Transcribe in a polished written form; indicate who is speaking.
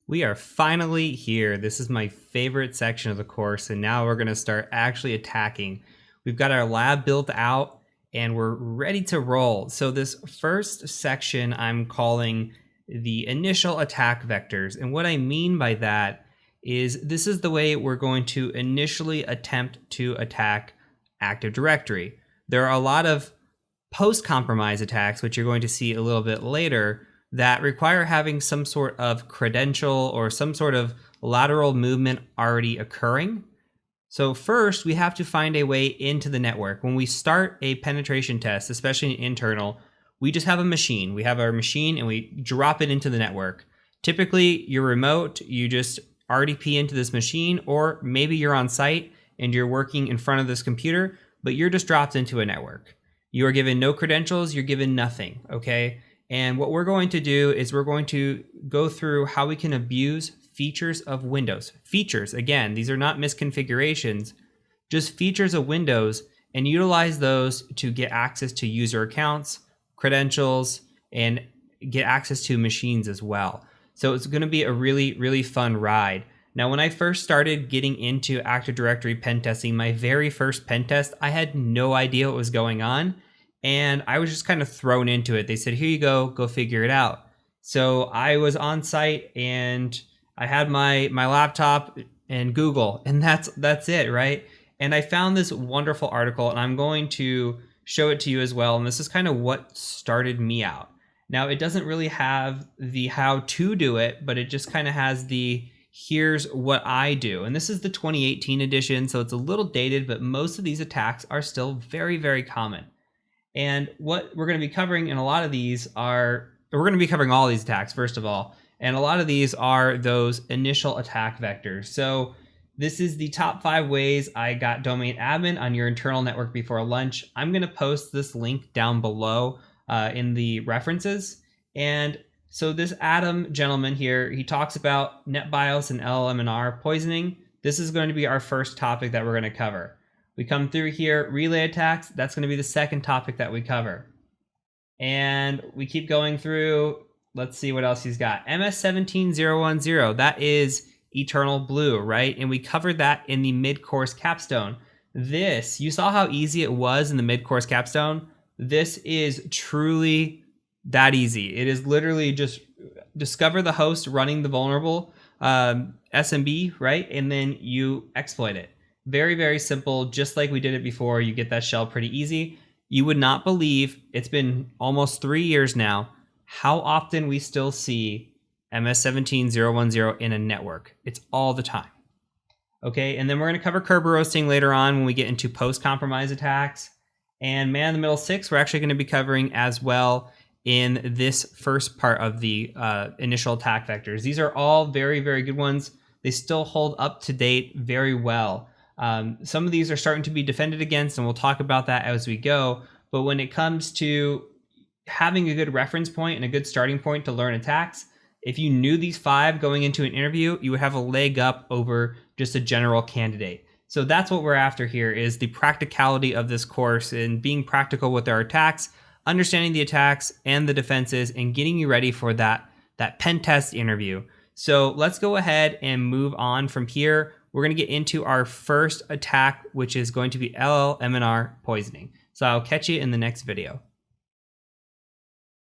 Speaker 1: We are finally here. This is my favorite section of the course, and now we're going to start actually attacking. We've got our lab built out, and we're ready to roll. So this first section I'm calling the initial attack vectors. And what I mean by that is this is the way we're going to initially attempt to attack Active Directory. There are a lot of post-compromise attacks, which you're going to see a little bit later, that require having some sort of credential or some sort of lateral movement already occurring. So first, we have to find a way into the network. When we start a penetration test, especially an internal, we just have a machine. We have our machine and we drop it into the network. Typically, you're remote, you just RDP into this machine, or maybe you're on site and you're working in front of this computer, but you're just dropped into a network. You are given no credentials, you're given nothing, okay? And what we're going to do is we're going to go through how we can abuse features of Windows. Features, again, these are not misconfigurations, just features of Windows, and utilize those to get access to user accounts, credentials, and get access to machines as well. So it's going to be a really, really fun ride. Now, when I first started getting into Active Directory pen testing, my very first pen test, I had no idea what was going on. And I was just kind of thrown into it. They said, here you go figure it out. So I was on site and I had my laptop and Google, and that's it, right? And I found this wonderful article, and I'm going to show it to you as well. And this is kind of what started me out. Now, it doesn't really have the how to do it, but it just kind of has the here's what I do. And this is the 2018 edition, so it's a little dated, but most of these attacks are still very, very common. And what we're going to be covering in a lot of these we're going to be covering all these attacks, first of all. And a lot of these are those initial attack vectors. So this is the top 5 ways I got domain admin on your internal network before lunch. I'm going to post this link down below in the references. And so this Adam gentleman here, he talks about NetBIOS and LLMNR poisoning. This is going to be our first topic that we're going to cover. We come through here, relay attacks, that's going to be the second topic that we cover. And we keep going through, let's see what else he's got. MS17010, that is Eternal Blue, right? And we covered that in the mid-course capstone. This, you saw how easy it was in the mid-course capstone? This is truly that easy. It is literally just discover the host running the vulnerable SMB, right? And then you exploit it. Very, very simple, just like we did it before. You get that shell pretty easy. You would not believe, it's been almost 3 years now, how often we still see MS17010 in a network. It's all the time. Okay, and then we're going to cover Kerber roasting later on when we get into post-compromise attacks. And man in the middle 6, we're actually going to be covering as well in this first part of the initial attack vectors. These are all very, very good ones. They still hold up to date very well. Some of these are starting to be defended against, and we'll talk about that as we go. But when it comes to having a good reference point and a good starting point to learn attacks, if you knew these 5 going into an interview, you would have a leg up over just a general candidate. So that's what we're after here, is the practicality of this course and being practical with our attacks, understanding the attacks and the defenses, and getting you ready for that pen test interview. So let's go ahead and move on from here. We're going to get into our first attack, which is going to be LLMNR poisoning. So I'll catch you in the next video.